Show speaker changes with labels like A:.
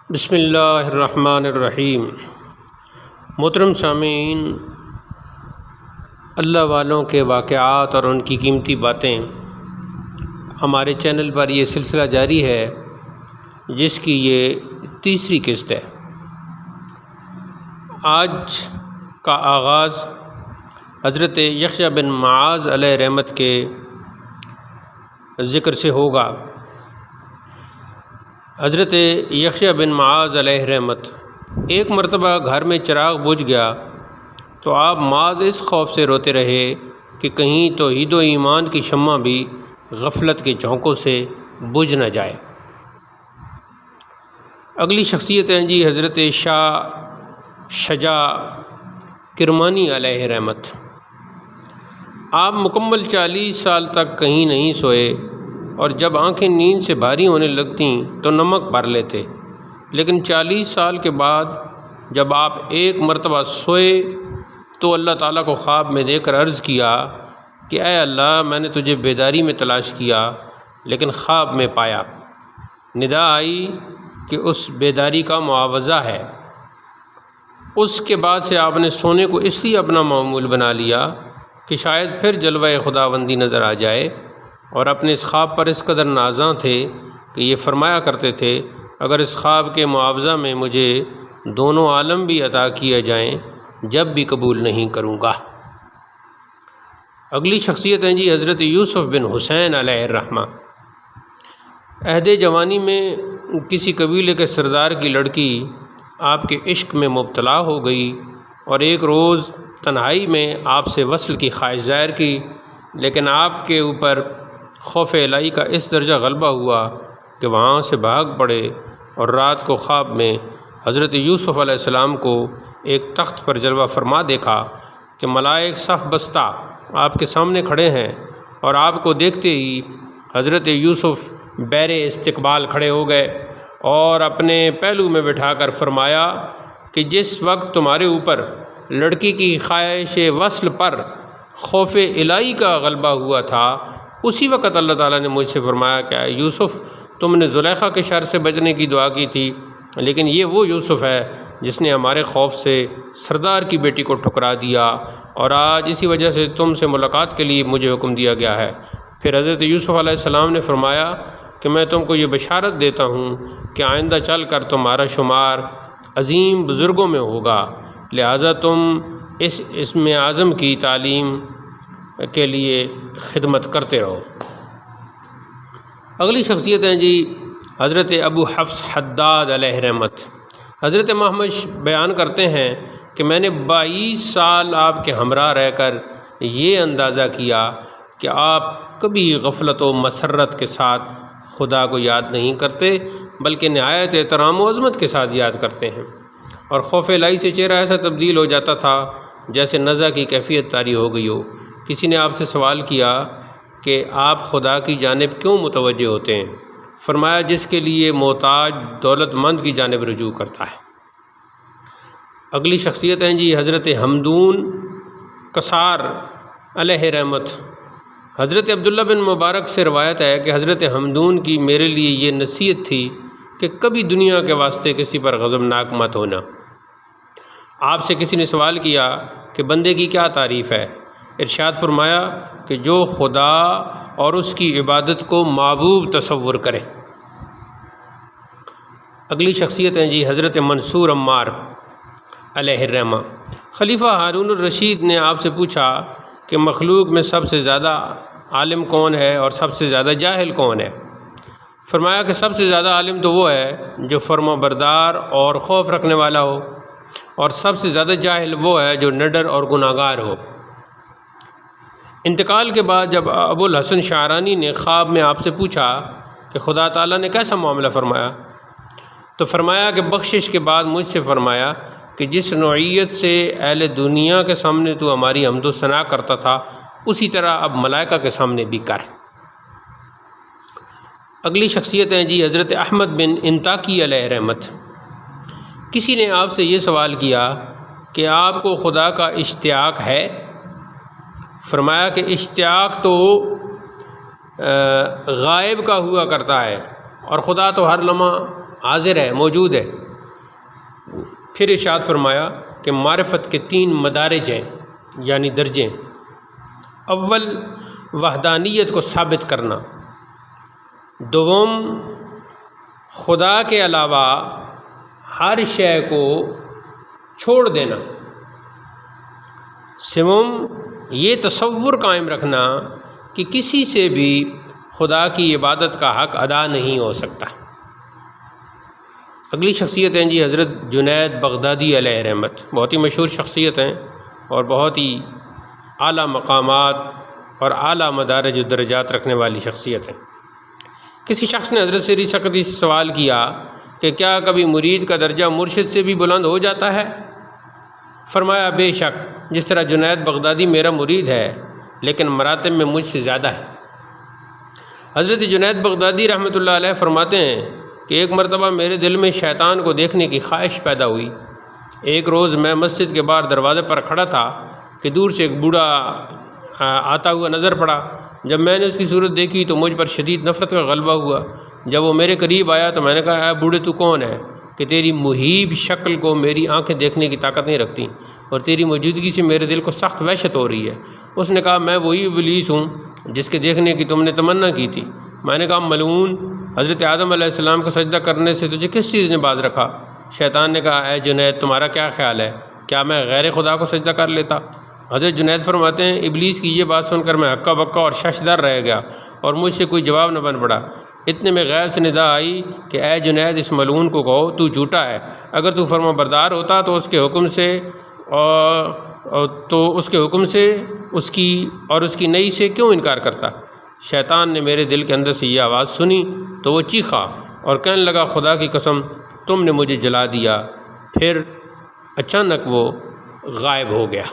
A: بسم اللہ الرحمن الرحیم۔ محترم سامعین، اللہ والوں کے واقعات اور ان کی قیمتی باتیں ہمارے چینل پر یہ سلسلہ جاری ہے، جس کی یہ تیسری قسط ہے۔ آج کا آغاز حضرت یحییٰ بن معاذ علیہ رحمت کے ذکر سے ہوگا۔ حضرت یحییٰ بن معاذ علیہ رحمت، ایک مرتبہ گھر میں چراغ بجھ گیا تو آپ معاذ اس خوف سے روتے رہے کہ کہیں توحید و ایمان کی شمع بھی غفلت کے جھونکوں سے بجھ نہ جائے۔ اگلی شخصیت ہیں جی حضرت شاہ شجاع کرمانی علیہ رحمت۔ آپ مکمل 40 سال تک کہیں نہیں سوئے، اور جب آنکھیں نیند سے بھاری ہونے لگتیں تو نمک بھر لیتے، لیکن 40 سال کے بعد جب آپ ایک مرتبہ سوئے تو اللہ تعالیٰ کو خواب میں دیکھ کر عرض کیا کہ اے اللہ، میں نے تجھے بیداری میں تلاش کیا لیکن خواب میں پایا۔ ندا آئی کہ اس بیداری کا معاوضہ ہے۔ اس کے بعد سے آپ نے سونے کو اس لیے اپنا معمول بنا لیا کہ شاید پھر جلوہ خداوندی نظر آ جائے، اور اپنے اس خواب پر اس قدر نازاں تھے کہ یہ فرمایا کرتے تھے، اگر اس خواب کے معاوضہ میں مجھے دونوں عالم بھی عطا کیے جائیں جب بھی قبول نہیں کروں گا۔ اگلی شخصیت ہیں جی حضرت یوسف بن حسین علیہ الرحمہ۔ عہد جوانی میں کسی قبیلے کے سردار کی لڑکی آپ کے عشق میں مبتلا ہو گئی اور ایک روز تنہائی میں آپ سے وصل کی خواہش ظاہر کی، لیکن آپ کے اوپر خوف الہی کا اس درجہ غلبہ ہوا کہ وہاں سے بھاگ پڑے، اور رات کو خواب میں حضرت یوسف علیہ السلام کو ایک تخت پر جلوہ فرما دیکھا کہ ملائک صف بستہ آپ کے سامنے کھڑے ہیں، اور آپ کو دیکھتے ہی حضرت یوسف بیر استقبال کھڑے ہو گئے اور اپنے پہلو میں بٹھا کر فرمایا کہ جس وقت تمہارے اوپر لڑکی کی خواہش وصل پر خوف الہی کا غلبہ ہوا تھا، اسی وقت اللہ تعالیٰ نے مجھ سے فرمایا کہ اے یوسف، تم نے زلیخا کے شر سے بچنے کی دعا کی تھی، لیکن یہ وہ یوسف ہے جس نے ہمارے خوف سے سردار کی بیٹی کو ٹھکرا دیا، اور آج اسی وجہ سے تم سے ملاقات کے لیے مجھے حکم دیا گیا ہے۔ پھر حضرت یوسف علیہ السلام نے فرمایا کہ میں تم کو یہ بشارت دیتا ہوں کہ آئندہ چل کر تمہارا شمار عظیم بزرگوں میں ہوگا، لہٰذا تم اس اسم اعظم کی تعلیم کے لیے خدمت کرتے رہو۔ اگلی شخصیت ہیں جی حضرت ابو حفص حداد علیہ رحمت۔ حضرت محمد بیان کرتے ہیں کہ میں نے 22 سال آپ کے ہمراہ رہ کر یہ اندازہ کیا کہ آپ کبھی غفلت و مسرت کے ساتھ خدا کو یاد نہیں کرتے، بلکہ نہایت احترام و عظمت کے ساتھ یاد کرتے ہیں، اور خوف الہی سے چہرہ ایسا تبدیل ہو جاتا تھا جیسے نزع کی کیفیت طاری ہو گئی ہو۔ کسی نے آپ سے سوال کیا کہ آپ خدا کی جانب کیوں متوجہ ہوتے ہیں؟ فرمایا جس کے لیے محتاج دولت مند کی جانب رجوع کرتا ہے۔ اگلی شخصیت ہیں جی حضرت حمدون کسار علیہ رحمت۔ حضرت عبداللہ بن مبارک سے روایت ہے کہ حضرت حمدون کی میرے لیے یہ نصیحت تھی کہ کبھی دنیا کے واسطے کسی پر غضبناک مت ہونا۔ آپ سے کسی نے سوال کیا کہ بندے کی کیا تعریف ہے؟ ارشاد فرمایا کہ جو خدا اور اس کی عبادت کو معبود تصور کرے۔ اگلی شخصیت ہیں جی حضرت منصور عمار علیہ الرحمہ۔ خلیفہ ہارون الرشید نے آپ سے پوچھا کہ مخلوق میں سب سے زیادہ عالم کون ہے اور سب سے زیادہ جاہل کون ہے؟ فرمایا کہ سب سے زیادہ عالم تو وہ ہے جو فرما بردار اور خوف رکھنے والا ہو، اور سب سے زیادہ جاہل وہ ہے جو نڈر اور گناہگار ہو۔ انتقال کے بعد جب ابو الحسن شعرانی نے خواب میں آپ سے پوچھا کہ خدا تعالیٰ نے کیسا معاملہ فرمایا، تو فرمایا کہ بخشش کے بعد مجھ سے فرمایا کہ جس نوعیت سے اہل دنیا کے سامنے تو ہماری حمد و ثنا کرتا تھا، اسی طرح اب ملائکہ کے سامنے بھی کر۔ اگلی شخصیت ہیں جی حضرت احمد بن انطاکی علیہ رحمت۔ کسی نے آپ سے یہ سوال کیا کہ آپ کو خدا کا اشتیاق ہے؟ فرمایا کہ اشتیاق تو غائب کا ہوا کرتا ہے، اور خدا تو ہر لمحہ حاضر ہے، موجود ہے۔ پھر ارشاد فرمایا کہ معرفت کے 3 مدارج ہیں، یعنی درجے۔ اول وحدانیت کو ثابت کرنا، دوم خدا کے علاوہ ہر شے کو چھوڑ دینا، سوم یہ تصور قائم رکھنا کہ کسی سے بھی خدا کی عبادت کا حق ادا نہیں ہو سکتا۔ اگلی شخصیت ہیں جی حضرت جنید بغدادی علیہ رحمت، بہت ہی مشہور شخصیت ہیں اور بہت ہی اعلیٰ مقامات اور اعلیٰ مدارج و درجات رکھنے والی شخصیت ہیں۔ کسی شخص نے حضرت سری سقطی سے سوال کیا کہ کیا کبھی مرید کا درجہ مرشد سے بھی بلند ہو جاتا ہے؟ فرمایا بے شک، جس طرح جنید بغدادی میرا مرید ہے لیکن مراتب میں مجھ سے زیادہ ہے۔ حضرت جنید بغدادی رحمۃ اللہ علیہ فرماتے ہیں کہ ایک مرتبہ میرے دل میں شیطان کو دیکھنے کی خواہش پیدا ہوئی۔ ایک روز میں مسجد کے باہر دروازے پر کھڑا تھا کہ دور سے ایک بوڑھا آتا ہوا نظر پڑا۔ جب میں نے اس کی صورت دیکھی تو مجھ پر شدید نفرت کا غلبہ ہوا۔ جب وہ میرے قریب آیا تو میں نے کہا، اے بوڑھے تو کون ہے کہ تیری مہیب شکل کو میری آنکھیں دیکھنے کی طاقت نہیں رکھتی اور تیری موجودگی سے میرے دل کو سخت وحشت ہو رہی ہے؟ اس نے کہا، میں وہی ابلیس ہوں جس کے دیکھنے کی تم نے تمنا کی تھی۔ میں نے کہا، ملعون، حضرت آدم علیہ السلام کو سجدہ کرنے سے تجھے کس چیز نے باز رکھا؟ شیطان نے کہا، اے جنید، تمہارا کیا خیال ہے، کیا میں غیر خدا کو سجدہ کر لیتا؟ حضرت جنید فرماتے ہیں، ابلیس کی یہ بات سن کر میں ہکا بکا اور ششدر رہ گیا اور مجھ سے کوئی جواب نہ بن پڑا۔ اتنے میں غیب سے ندا آئی کہ اے جنید، اس ملعون کو کہو تو جھوٹا ہے، اگر تو فرما بردار ہوتا تو اس کے حکم سے اس کی نئی سے کیوں انکار کرتا؟ شیطان نے میرے دل کے اندر سے یہ آواز سنی تو وہ چیخا اور کہنے لگا، خدا کی قسم تم نے مجھے جلا دیا۔ پھر اچانک وہ غائب ہو گیا۔